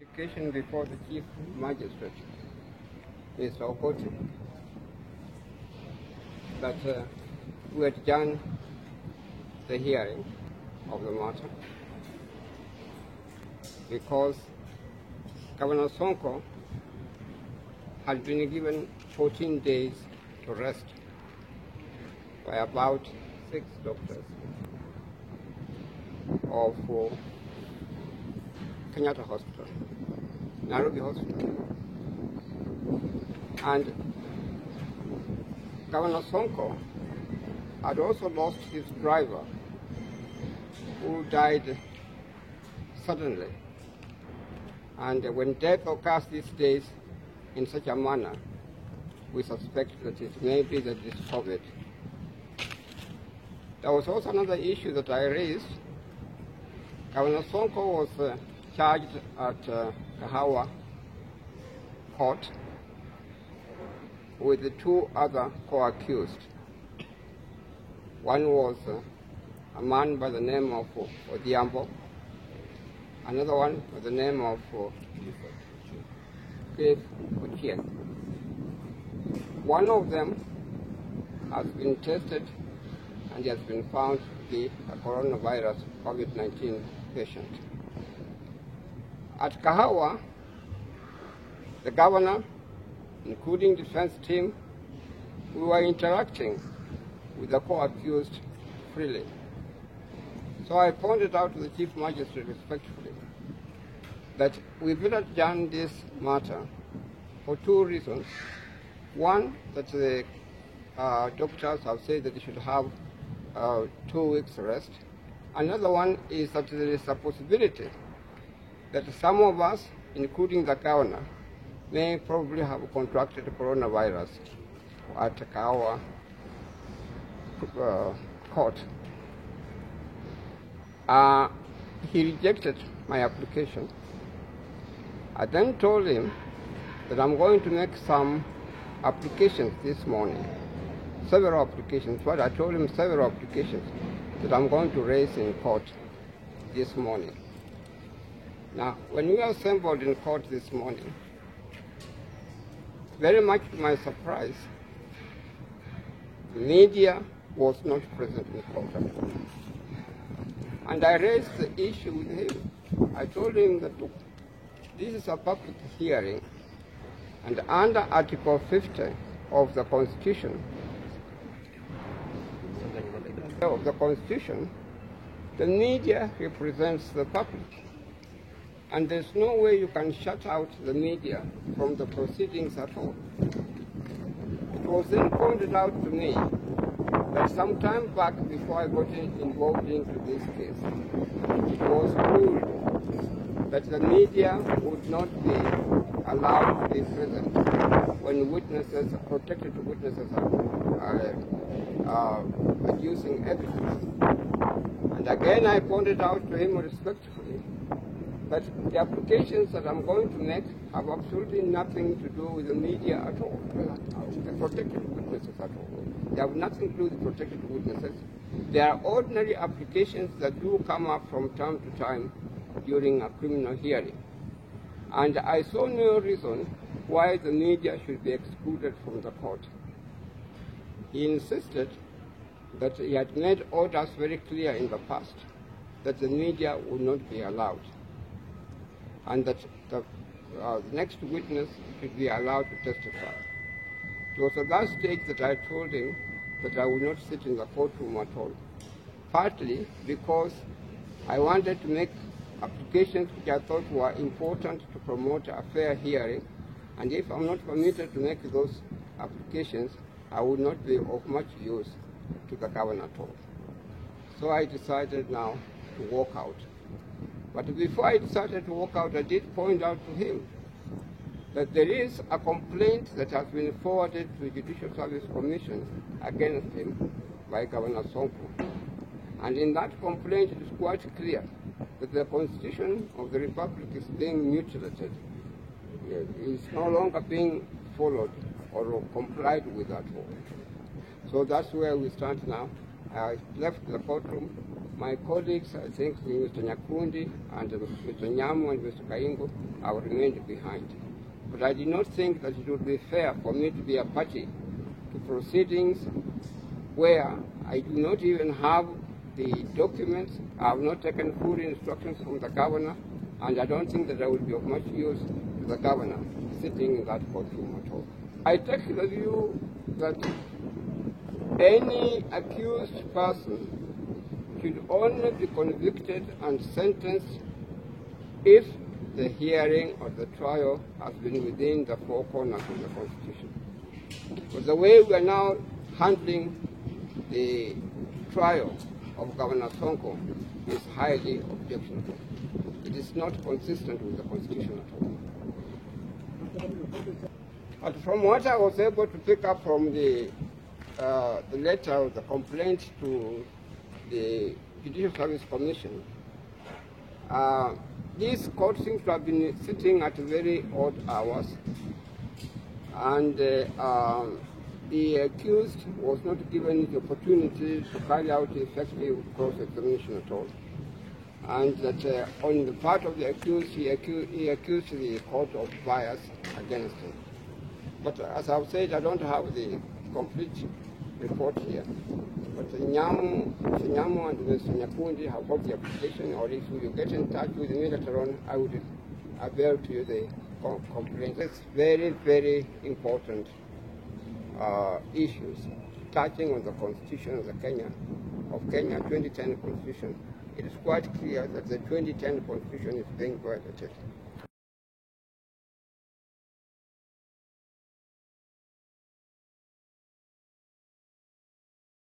Application before the Chief Magistrate, Mr. Okoti, that we adjourn the hearing of the matter because Governor Sonko had been given 14 days to rest by about 6 doctors of Kenyatta Hospital, Nairobi Hospital. And Governor Sonko had also lost his driver, who died suddenly. And when death occurs these days in such a manner, we suspect that it may be that it is COVID. There was also another issue that I raised. Governor Sonko was charged at Kahawa Court with the 2 other co-accused. One was a man by the name of Odhiambo, another one by the name of Ochieng. One of them has been tested and has been found to be a coronavirus COVID-19 patient. At Kahawa, the governor, including defense team, we were interacting with the co-accused freely. So I pointed out to the Chief Magistrate respectfully that we better adjourn this matter for 2 reasons. One, that the doctors have said that they should have 2 weeks rest. Another one is that there is a possibility that some of us, including the governor, may probably have contracted coronavirus at Kahawa court. He rejected my application. I then told him that I'm going to make some applications this morning, several applications, but I told him several applications that I'm going to raise in court this morning. Now, when we assembled in court this morning, very much to my surprise, the media was not present in court at all. And I raised the issue with him. I told him that, look, this is a public hearing, and under Article 50 of the Constitution, the media represents the public. And there's no way you can shut out the media from the proceedings at all. It was then pointed out to me that some time back, before I got involved into this case, it was ruled that the media would not be allowed to be present when witnesses, protected witnesses, are producing evidence. And again, I pointed out to him respectfully that the applications that I'm going to make have absolutely nothing to do with the media at all, the protected witnesses at all. They have nothing to do with protected witnesses. They are ordinary applications that do come up from time to time during a criminal hearing. And I saw no reason why the media should be excluded from the court. He insisted that he had made orders very clear in the past that the media would not be allowed, and that the next witness should be allowed to testify. It was at that stage that I told him that I would not sit in the courtroom at all, partly because I wanted to make applications which I thought were important to promote a fair hearing, and if I'm not permitted to make those applications, I would not be of much use to the governor at all. So I decided now to walk out. But before I decided to walk out, I did point out to him that there is a complaint that has been forwarded to the Judicial Service Commission against him by Governor Sonko. And in that complaint, it is quite clear that the Constitution of the Republic is being mutilated. It is no longer being followed or complied with at all. So that's where we stand now. I left the courtroom My colleagues, I think Mr. Nyakundi and Mr. Nyamu and Mr. Kaingo, have remained behind. But I did not think that it would be fair for me to be a party to proceedings where I do not even have the documents, I have not taken full instructions from the governor, and I don't think that I will be of much use to the governor sitting in that courtroom at all. I take the view that any accused person should only be convicted and sentenced if the hearing or the trial has been within the four corners of the Constitution. But the way we are now handling the trial of Governor Sonko is highly objectionable. It is not consistent with the Constitution at all. But from what I was able to pick up from the letter of the complaint to the Judicial Service Commission, this court seems to have been sitting at very odd hours, and the accused was not given the opportunity to carry out effective cross-examination at all. And that on the part of the accused, he accused the court of bias against him. But as I've said, I don't have the complete report here. But Nyamu and Mr. Nyakundi have got the application, or if you get in touch with me later on, I would avail to you the complaint. It's very, very important issues touching on the Constitution of Kenya, 2010 Constitution. It is quite clear that the 2010 Constitution is being violated.